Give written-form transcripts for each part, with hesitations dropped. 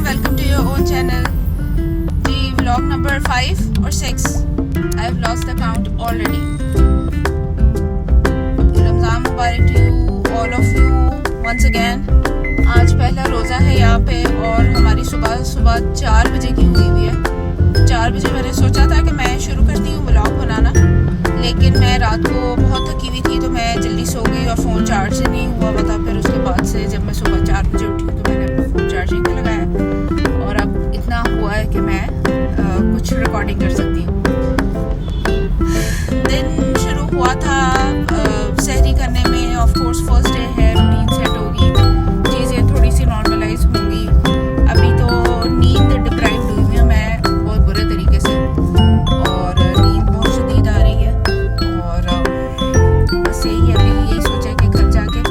welcome to your own channel. The vlog number 5 or 6. I have lost the count already. Ramzan Mubarak to you, all of you once again. आज पहला रोज़ा है यहाँ पे और हमारी सुबह 4 बजे की हुई हुई है। 4 बजे मैंने सोचा था कि मैं शुरू करती हूँ व्लॉग बनाना, लेकिन मैं रात को बहुत थकी हुई थी तो मैं जल्दी सो गई और फ़ोन चार्ज नहीं हुआ था। फिर उसके बाद से जब मैं सुबह 4 बजे उठी तो मैंने अपना फ़ोन चार्जिंग पे लगाया और अब इतना हुआ है कि मैं कुछ रिकॉर्डिंग कर सकती हूँ। दिन शुरू हुआ था सहरी करने में। ऑफ कोर्स फर्स्ट डे है, रूटीन सेट होगी, चीज़ें थोड़ी सी नॉर्मलाइज होंगी। अभी तो नींद डिप्राइव्ड हुई हूँ मैं बहुत बुरे तरीके से और नींद बहुत शदीद आ रही है और बस यही सोचा कि घर जाके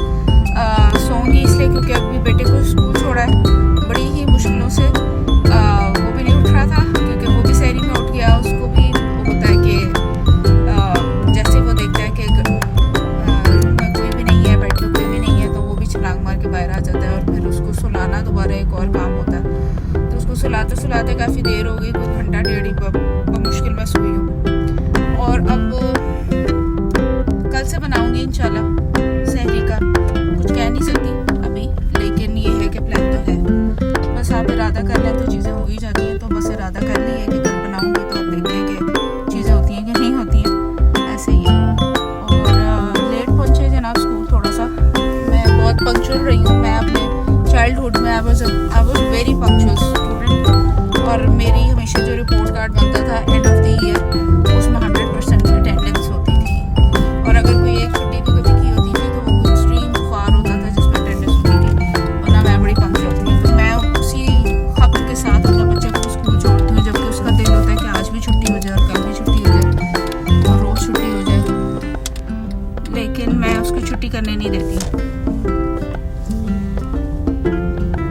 सोऊंगी, इसलिए क्योंकि अभी बेटे को स्कूल छोड़ा है बड़ी ही मुश्किलों से। वो भी नहीं उठ रहा था क्योंकि वो भी सहरी में उठ गया। उसको भी होता है कि जैसे वो देखता है कि रूम में कोई भी नहीं है, बेड पे कोई भी नहीं है, तो वो भी छलांग मार के बाहर आ जाता है और फिर उसको सुलाना दोबारा एक और काम होता है। तो उसको सुलाते काफ़ी देर हो गई, कुछ घंटा डेढ़ मुश्किल में सोई हूँ। और अब कल से बनाऊंगी इंशाल्लाह सहरी का। कुछ कह नहीं सकती अभी, लेकिन ये है कि प्लान तो है। बस आप इरादा कर लें तो चीज़ें हो ही जाती हैं। तो बस इरादा कर ली है कि कल बनाऊंगी, तो अब देखते हैं कि चीज़ें होती हैं कि नहीं होती हैं, ऐसे ही है। और लेट पहुँचे जनाब स्कूल थोड़ा सा। मैं बहुत पंक्चुअल रही हूँ। मैं अपने चाइल्डहुड में I was very punctual student और मेरी हमेशा जो रिपोर्ट कार्ड बनता था एंड ऑफ द ईयर उसमें 100% अटेंडेंस होती थी। और अगर कोई एक छुट्टी भी कभी की होती थी तो वो कोई एक्सट्रीम बुखार होता था जिसमें अटेंडेंस होती थी, वरना मैं बड़ी पंक्चुअल थी। तो मैं उसी खत के साथ अपने बच्चे को स्कूल छोड़ती हूँ, जबकि उसका दिल होता है कि आज भी छुट्टी हो जाए और कल भी छुट्टी हो जाए और रोज़ छुट्टी हो जाए, लेकिन मैं उसको छुट्टी करने नहीं देती।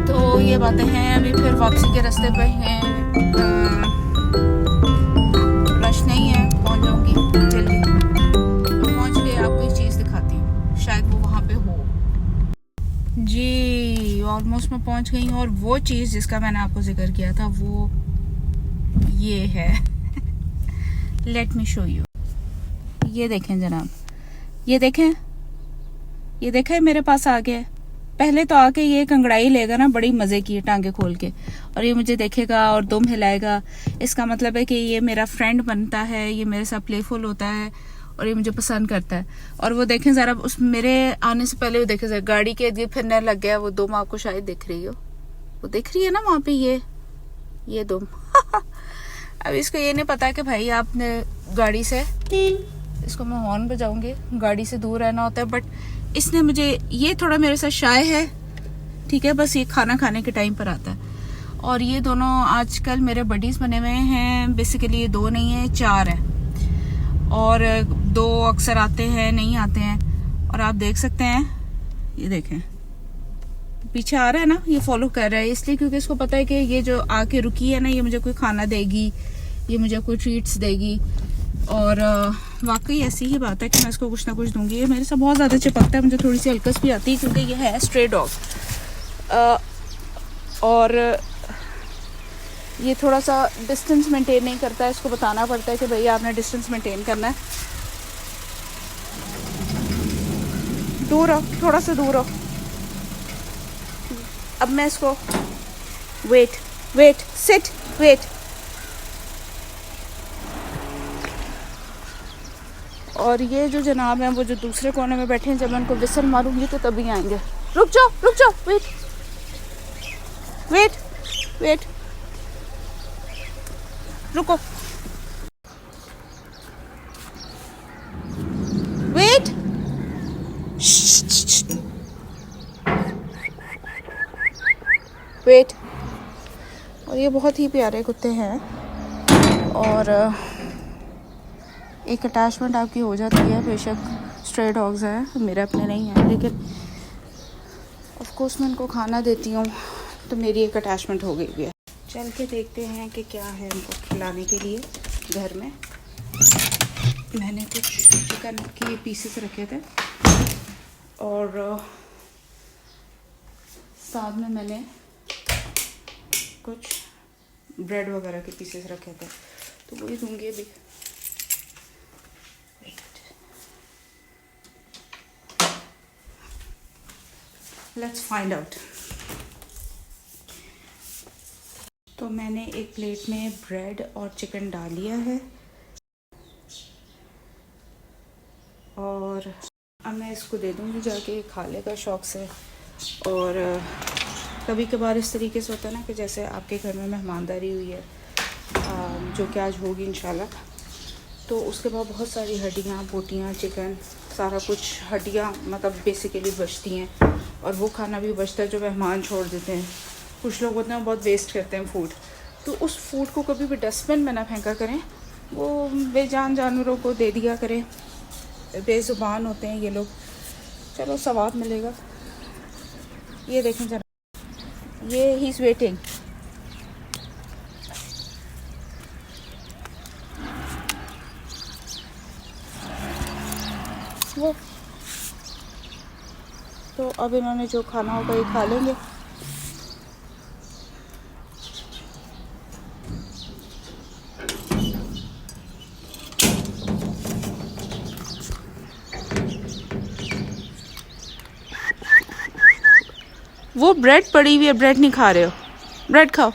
तो ये बातें हैं। अभी फिर वापसी के रास्ते पे हैं, रश नहीं है, पहुंच जाऊंगी जल्दी। तो पहुंच गए, आपको एक चीज़ दिखाती हूँ, शायद वो वहाँ पे हो जी। ऑलमोस्ट मैं पहुंच गई हूँ और वो चीज़ जिसका मैंने आपको जिक्र किया था वो ये है। Let me show you. ये देखें जनाब, ये देखें मेरे पास आ गया। पहले तो आके ये कंगड़ाई लेगा ना बड़ी मजे की टांगे खोल के, और ये मुझे देखेगा और दुम हिलाएगा। इसका मतलब है कि ये मेरा फ्रेंड बनता है, ये मेरे साथ प्लेफुल होता है और ये मुझे पसंद करता है। और वो देखें जरा, उस मेरे आने से पहले वो देखें जरा, गाड़ी के इर्द फिरने लग गया। वो दुम आपको शायद दिख रही हो, वो दिख रही है ना वहां पे, ये दुम। अब इसको ये नहीं पता कि भाई आपने गाड़ी से, इसको मैं हॉर्न बजाऊंगी, गाड़ी से दूर रहना होता है। बट इसने मुझे, ये थोड़ा मेरे साथ शाय है, ठीक है, बस ये खाना खाने के टाइम पर आता है। और ये दोनों आजकल मेरे बडीज बने हुए हैं। बेसिकली ये 2 नहीं है, 4 है और 2 अक्सर आते हैं, नहीं आते हैं। और आप देख सकते हैं, ये देखें पीछे आ रहा है ना, ये फॉलो कर रहा है इसलिए क्योंकि इसको पता है कि ये जो आके रुकी है ना, ये मुझे कोई खाना देगी, ये मुझे कोई ट्रीट्स देगी। और वाकई ऐसी ही बात है कि मैं इसको कुछ ना कुछ दूंगी। ये मेरे साथ बहुत ज़्यादा चिपकता है, मुझे थोड़ी सी हल्कस भी आती है क्योंकि ये है स्ट्रे डॉग। और ये थोड़ा सा डिस्टेंस मेंटेन नहीं करता है। इसको बताना पड़ता है कि भैया आपने डिस्टेंस मेंटेन करना है, दूर रहो, थोड़ा सा दूर रहो। अब मैं इसको वेट सिट वेट। और ये जो जनाब हैं वो जो दूसरे कोने में बैठे हैं, जब मैं उनको विसल मारूंगी तो तभी आएंगे। रुक जाओ, वेट रुको, वेट। वेट। और ये बहुत ही प्यारे कुत्ते हैं और एक अटैचमेंट आपकी हो जाती है। बेशक स्ट्रे डॉग्स हैं, मेरे अपने नहीं हैं, लेकिन ऑफ कोर्स मैं उनको खाना देती हूँ तो मेरी एक अटैचमेंट हो गई है। चल के देखते हैं कि क्या है उनको खिलाने के लिए। घर में मैंने कुछ चिकन के पीसेस रखे थे और साथ में मैंने कुछ ब्रेड वगैरह के पीसेस रखे थे, तो वही दूंगी अभी। Let's find out. तो मैंने एक प्लेट में ब्रेड और चिकन डाल लिया है और अब मैं इसको दे दूँगी, जाके खा लेगा शौक़ से। और कभी कभार इस तरीके से होता है ना कि जैसे आपके घर में मेहमानदारी हुई है, जो कि आज होगी इंशाल्लाह, तो उसके बाद बहुत सारी हड्डियाँ, बोटियाँ, चिकन, सारा कुछ हड्डियाँ मतलब बेसिकली बचती हैं, और वो खाना भी बचता है जो मेहमान छोड़ देते हैं। कुछ लोग होते हैं बहुत वेस्ट करते हैं फूड, तो उस फूड को कभी भी डस्टबिन में ना फेंका करें, वो बेजान जानवरों को दे दिया करें। बेज़ुबान होते हैं ये लोग, चलो सवाब मिलेगा। ये देखें जरा, ये ही इज़ वेटिंग। वो तो अब इन्होंने जो खाना होगा ये खा लेंगे। वो ब्रेड पड़ी हुई है, ब्रेड नहीं खा रहे हो? ब्रेड खाओ।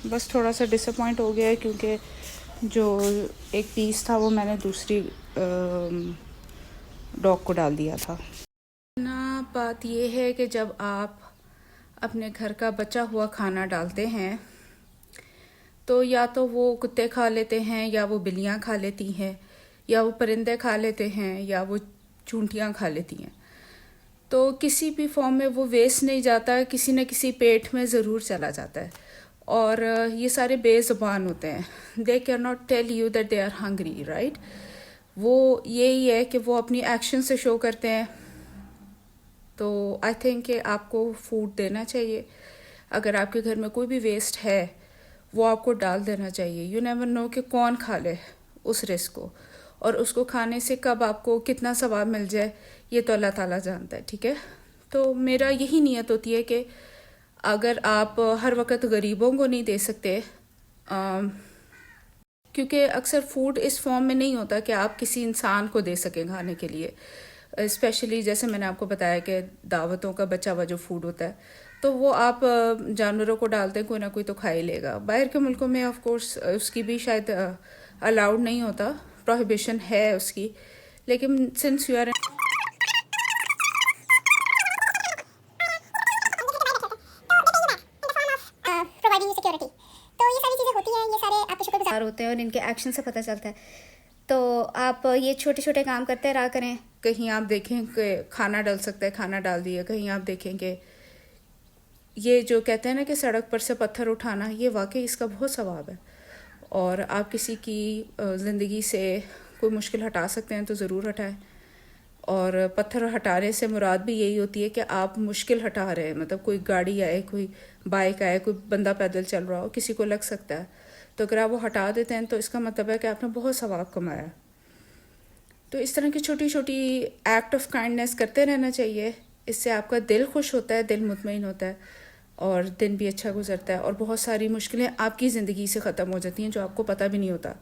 बस थोड़ा सा डिसअपॉइंट हो गया है क्योंकि जो एक पीस था वो मैंने दूसरी डॉग को डाल दिया था ना। बात ये है कि जब आप अपने घर का बचा हुआ खाना डालते हैं तो या तो वो कुत्ते खा लेते हैं, या वो बिल्लियाँ खा लेती हैं, या वो परिंदे खा लेते हैं, या वो चूंटियाँ खा लेती हैं। तो किसी भी फॉर्म में वो वेस्ट नहीं जाता, किसी न किसी पेट में ज़रूर चला जाता है। और ये सारे बेज़ुबान होते हैं, they can not tell you that they are hungry, right. वो यही है कि वो अपनी एक्शन से शो करते हैं। तो आई थिंक कि आपको फूड देना चाहिए। अगर आपके घर में कोई भी वेस्ट है वो आपको डाल देना चाहिए। यू नेवर नो कि कौन खा ले उस रिस्क को, और उसको खाने से कब आपको कितना सवाब मिल जाए ये तो अल्लाह ताला जानता है, ठीक है। तो मेरा यही नियत होती है कि अगर आप हर वक्त गरीबों को नहीं दे सकते, क्योंकि अक्सर फूड इस फॉर्म में नहीं होता कि आप किसी इंसान को दे सकें खाने के लिए। स्पेशली जैसे मैंने आपको बताया कि दावतों का बचा हुआ जो फूड होता है, तो वो आप जानवरों को डालते हैं, कोई ना कोई तो खा ही लेगा। बाहर के मुल्कों में ऑफ कोर्स उसकी भी शायद अलाउड नहीं होता, प्रोहिबिशन है उसकी, लेकिन सिंस यू आर होते हैं और इनके एक्शन से पता चलता है। तो आप ये छोटे छोटे काम करते रहा करें। कहीं आप देखें कि खाना डल सकता है, खाना डाल दिया। कहीं आप देखें कि ये जो कहते हैं ना कि सड़क पर से पत्थर उठाना, ये वाकई इसका बहुत सवाब है। और आप किसी की ज़िंदगी से कोई मुश्किल हटा सकते हैं तो ज़रूर हटाएं। और पत्थर हटाने से मुराद भी यही होती है कि आप मुश्किल हटा रहे हैं। मतलब कोई गाड़ी आए, कोई बाइक आए, कोई बंदा पैदल चल रहा हो, किसी को लग सकता है, तो अगर आप वो हटा देते हैं तो इसका मतलब है कि आपने बहुत सवाब कमाया। तो इस तरह की छोटी छोटी एक्ट ऑफ काइंडनेस करते रहना चाहिए। इससे आपका दिल खुश होता है, दिल मुतमईन होता है, और दिन भी अच्छा गुजरता है। और बहुत सारी मुश्किलें आपकी ज़िंदगी से ख़त्म हो जाती हैं, जो आपको पता भी नहीं होता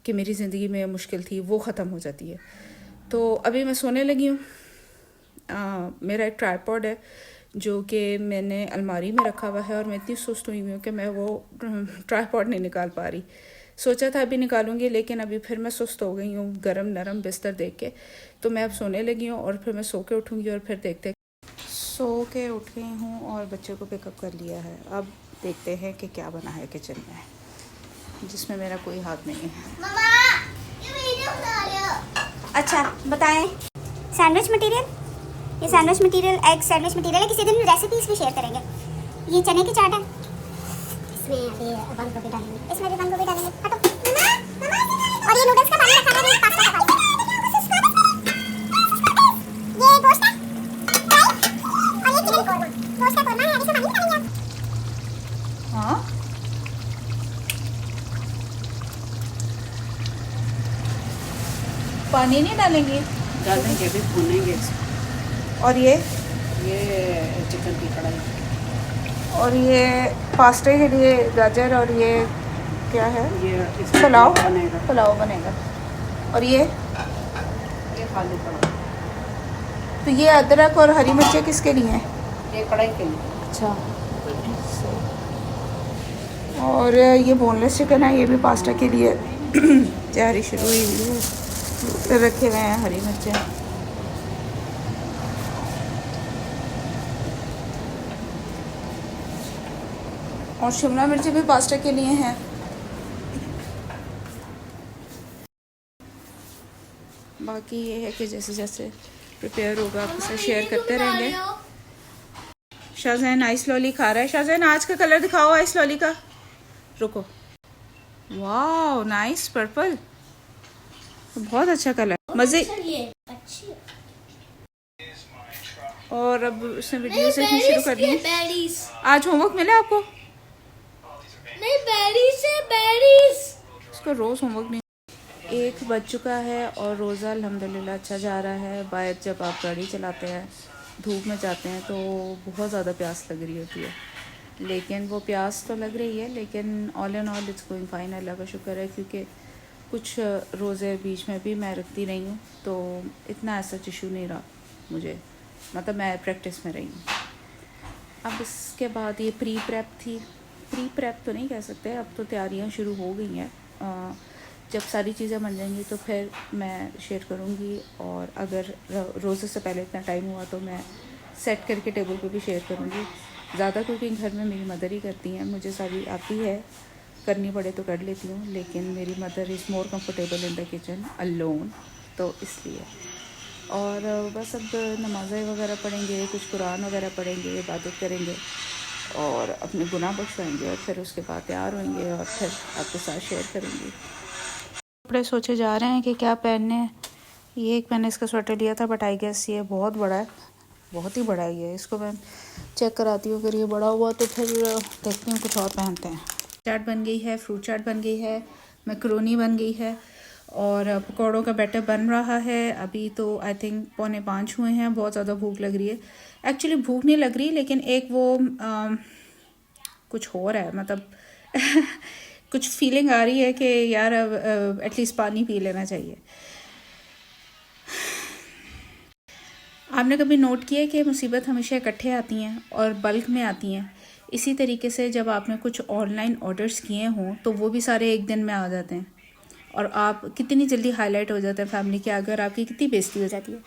कि मेरी ज़िंदगी में मुश्किल थी, वो ख़त्म हो जाती है। तो अभी मैं सोने लगी हूँ। मेरा एक ट्राइपॉड है जो कि मैंने अलमारी में रखा हुआ है, और मैं इतनी सुस्त हुई हूँ कि मैं वो ट्राइपॉड नहीं निकाल पा रही। सोचा था अभी निकालूंगी, लेकिन अभी फिर मैं सुस्त हो गई हूँ गरम नरम बिस्तर देख के। तो मैं अब सोने लगी हूँ, और फिर मैं सो के उठूँगी, और फिर देखते। सो के उठ गई हूँ और बच्चे को पिकअप कर लिया है। अब देखते हैं कि क्या बना है किचन में, जिसमें मेरा कोई हाथ नहीं है। मम्मा, ये वीडियो बना रहे हो। अच्छा बताएं। सैंडविच मटेरियल, ये sandwich material, egg sandwich material है। किसी दिन रेसिपीज भी शेयर करेंगे। ये चने की चाट है, इसमें अभी बंद गोभी डालेंगे, इसमें भी बंद गोभी डालेंगे। हटो मम्मा, और ये नूडल्स का पानी रखा है, पास्ता का पानी। ये गोश्त है, और ये चिकन कोरमा, गोश्त का कोरमा है। इसमें पानी डालेंगे। हाँ, पानी नहीं डालेंगे? डालेंगे, अभी भूनेंगे इसको। और ये चिकन की कढ़ाई, और ये पास्ते के लिए गाजर, और ये क्या है? ये इसमें पुलाव बनेगा। पुलाव बनेगा। और ये खाली कढ़ाई, तो ये अदरक और हरी मिर्चें किसके लिए हैं? ये कढ़ाई के लिए। अच्छा। और ये बोनलेस चिकन है, ये भी पास्ता के लिए तैयारी शुरू हुई है। रखे हुए हैं हरी मिर्चें। और शिमला मिर्चें भी पास्ता के लिए हैं। बाकी ये है कि जैसे जैसे प्रिपेयर होगा आपके साथ शेयर करते रहेंगे। शाहजैन आइस लॉली खा रहा है। शाहजैन आज का कलर दिखाओ आइस लॉली का। रुको, वाह नाइस पर्पल, बहुत अच्छा कलर, मजे। और अब उसने वीडियो से शुरू कर दी। आज होमवर्क मिला आपको? नहीं, बेरीज है, बेरीज। उसको रोज होमवर्क नहीं। 1 बज चुका है और रोज़ा अल्हम्दुलिल्लाह अच्छा जा रहा है। बाहर जब आप गाड़ी चलाते हैं, धूप में जाते हैं, तो बहुत ज़्यादा प्यास लग रही होती है। लेकिन वो प्यास तो लग रही है, लेकिन all and all it's going fine, Allah का शुक्र है। क्योंकि कुछ रोज़े बीच में भी मैं रखती रही हूँ, तो इतना ऐसा इशू नहीं रहा मुझे, मतलब मैं प्रैक्टिस में रही हूँ। अब इसके बाद ये प्री प्रेप तो नहीं कह सकते, अब तो तैयारियाँ शुरू हो गई हैं। जब सारी चीज़ें बन जाएंगी तो फिर मैं शेयर करूँगी, और अगर रोज़े से पहले इतना टाइम हुआ तो मैं सेट करके टेबल पे भी शेयर करूँगी। ज़्यादा कुकिंग घर में मेरी मदर ही करती हैं, मुझे सारी आती है, करनी पड़े तो कर लेती हूँ, लेकिन मेरी mother is more comfortable in the kitchen alone, तो इसलिए। और बस अब नमाज़ें वगैरह पढ़ेंगे, कुछ कुरान वगैरह पढ़ेंगे, इबादत करेंगे और अपने गुनाह बख्शवाएंगे, और फिर उसके बाद तैयार होंगे और फिर आपके साथ शेयर करेंगे। कपड़े सोचे जा रहे हैं कि क्या पहनने हैं। ये एक मैंने इसका स्वेटर लिया था, बट आई गेस ये बहुत बड़ा है, बहुत ही बड़ा है ये। इसको मैं चेक कराती हूँ, अगर ये बड़ा हुआ तो फिर देखती हूँ कुछ और पहनते हैं। चाट बन गई है, फ्रूट चाट बन गई है, मैकरोनी बन गई है, और पकौड़ों का बैटर बन रहा है। अभी तो आई थिंक 4:45 हुए हैं। बहुत ज़्यादा भूख लग रही है। एक्चुअली भूख नहीं लग रही, लेकिन एक वो कुछ हो रहा है, मतलब कुछ फीलिंग आ रही है कि यार अब एटलीस्ट पानी पी लेना चाहिए। आपने कभी नोट किया कि मुसीबत हमेशा इकट्ठे आती हैं और बल्क में आती हैं? इसी तरीके से जब आपने कुछ ऑनलाइन ऑर्डर्स किए हों तो वो भी सारे एक दिन में आ जाते हैं, और आप कितनी जल्दी हाईलाइट हो जाते हैं फैमिली के, अगर आपकी कितनी बेइज्जती हो जाती है।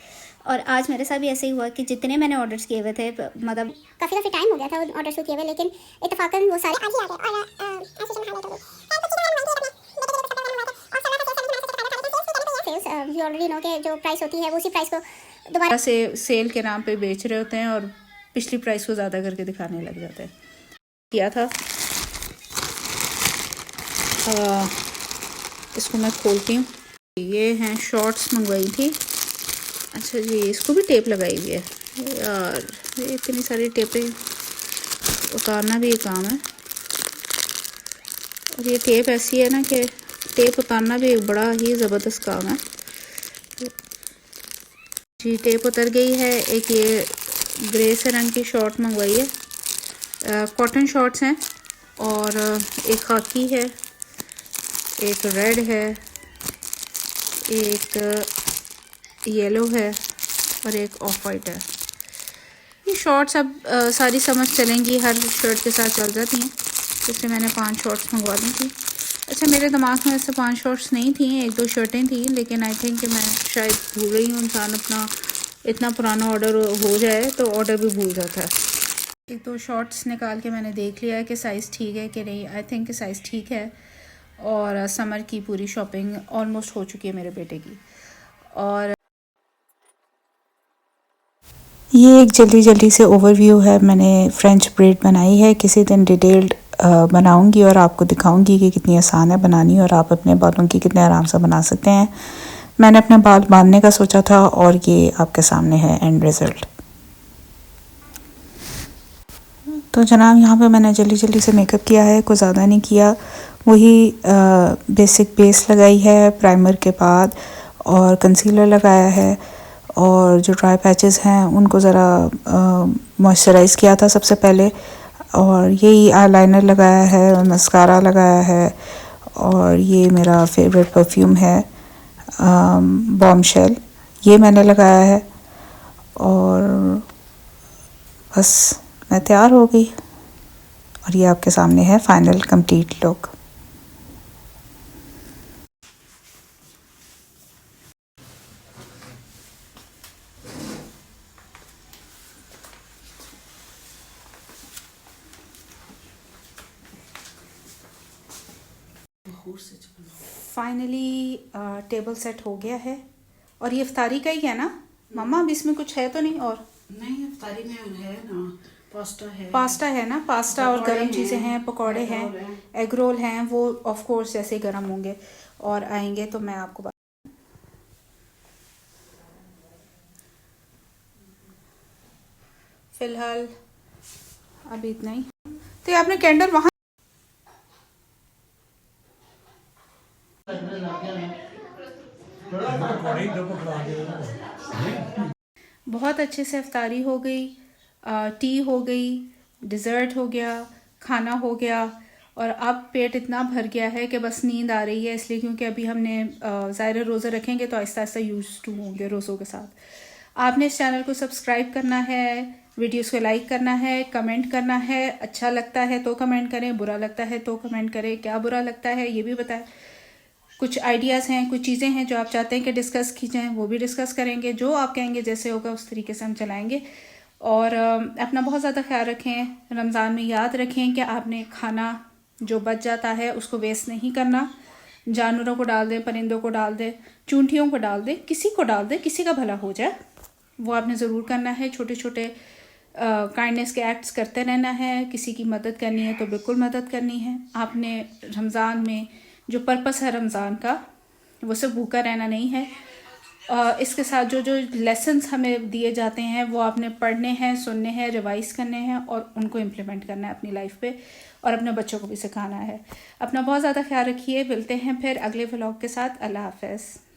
और आज मेरे साथ भी ऐसे ही हुआ कि जितने मैंने ऑर्डर्स किए हुए थे, मतलब काफ़ी टाइम हो गया था उन ऑर्डर्स को किए हुए, लेकिन इत्तेफाकन वो सारे आज ही आ गए। और यू ऑलरेडी नो कि जो प्राइस होती है वो उसी प्राइस को दोबारा से सेल के नाम पे बेच रहे होते हैं और पिछली प्राइस को ज़्यादा करके दिखाने लग जाते हैं। किया था, इसको मैं खोलती हूँ। ये हैं शॉर्ट्स मंगवाई थी। अच्छा जी, इसको भी टेप लगाई हुई है यार, ये इतनी सारी टेपें उतारना भी एक काम है। और ये टेप ऐसी है ना कि टेप उतारना भी एक बड़ा ही ज़बरदस्त काम है जी। टेप उतर गई है। एक ये ग्रे से रंग की शॉर्ट मंगवाई है, कॉटन शॉर्ट्स हैं, और एक खाकी है, एक रेड है, एक येलो है, और एक ऑफ वाइट है। ये शॉर्ट्स अब सारी समझ चलेंगी, हर शर्ट के साथ चल जाती हैं, इसलिए मैंने 5 शॉर्ट्स मंगवा ली थी। अच्छा, मेरे दिमाग में ऐसे 5 शॉर्ट्स नहीं थी, 1-2 शर्टें थी, लेकिन आई थिंक कि मैं शायद भूल रही हूँ। इंसान अपना इतना पुराना ऑर्डर हो जाए तो ऑर्डर भी भूल जाता है। 1-2 शॉर्ट्स निकाल के मैंने देख लिया है कि साइज़ ठीक है कि नहीं। आई थिंक कि साइज़ ठीक है, और समर की पूरी शॉपिंग ऑलमोस्ट हो चुकी है मेरे बेटे की। और ये एक जल्दी से ओवरव्यू है। मैंने फ्रेंच ब्रेड बनाई है, किसी दिन डिटेल्ड बनाऊंगी और आपको दिखाऊंगी कि कितनी आसान है बनानी, और आप अपने बालों की कितने आराम से बना सकते हैं। मैंने अपने बाल बांधने का सोचा था, और ये आपके सामने है एंड रिज़ल्ट। तो जनाब, यहाँ पे मैंने जल्दी से मेकअप किया है, कुछ ज़्यादा नहीं किया। वही बेसिक बेस लगाई है प्राइमर के बाद, और कंसीलर लगाया है, और जो ड्राई पैचेस हैं उनको ज़रा मॉइस्चराइज़ किया था सबसे पहले, और यही आईलाइनर लगाया है, मस्कारा लगाया है, और ये मेरा फेवरेट परफ्यूम है बॉम्बशेल, ये मैंने लगाया है। और बस मैं तैयार हो गई, और ये आपके सामने है final complete look. Finally table set हो गया है, और ये इफ्तारी का ही है ना मम्मा? अब इसमें कुछ है तो नहीं? और नहीं, इफ्तारी में है ना, पास्ता है ना, पास्ता और पकौड़े गरम हैं, चीज़ें हैं, पकौड़े हैं, एग रोल है। एग रोल हैं, वो ऑफ कोर्स जैसे ही गरम होंगे और आएंगे तो मैं आपको फ़िलहाल अभी इतना ही। तो ये आपने कैंडल वहाँ बहुत अच्छे से इफ्तारी हो गई, टी हो गई, डिज़र्ट हो गया, खाना हो गया, और अब पेट इतना भर गया है कि बस नींद आ रही है, इसलिए क्योंकि अभी हमने ज़ाहिर रोज़े रखेंगे तो आहिस्ता आहिस्ता यूज़ टू होंगे रोज़ों के साथ। आपने इस चैनल को सब्सक्राइब करना है, वीडियोस को लाइक करना है, कमेंट करना है, अच्छा लगता है तो कमेंट करें, बुरा लगता है तो कमेंट करें, क्या बुरा लगता है ये भी बताएं। कुछ आइडियाज़ हैं, कुछ चीज़ें हैं जो आप चाहते हैं कि डिस्कस की जाएँ, वो भी डिस्कस करेंगे, जो आप कहेंगे जैसे होगा उस तरीके से हम चलाएंगे। और अपना बहुत ज़्यादा ख्याल रखें, रमज़ान में याद रखें कि आपने खाना जो बच जाता है उसको वेस्ट नहीं करना, जानवरों को डाल दें, परिंदों को डाल दें, चूंटियों को डाल दें, किसी को डाल दें, किसी का भला हो जाए वो आपने ज़रूर करना है। छोटे छोटे काइंडनेस के एक्ट्स करते रहना है, किसी की मदद करनी है तो बिल्कुल मदद करनी है। आपने रमज़ान में जो पर्पस है रमज़ान का वो सिर्फ भूखा रहना नहीं है, इसके साथ जो जो लेसन्स हमें दिए जाते हैं वो आपने पढ़ने हैं, सुनने हैं, रिवाइज़ करने हैं और उनको इम्प्लीमेंट करना है अपनी लाइफ पे, और अपने बच्चों को भी सिखाना है। अपना बहुत ज़्यादा ख्याल रखिए, मिलते हैं फिर अगले व्लॉग के साथ। अल्लाह हाफ़िज़।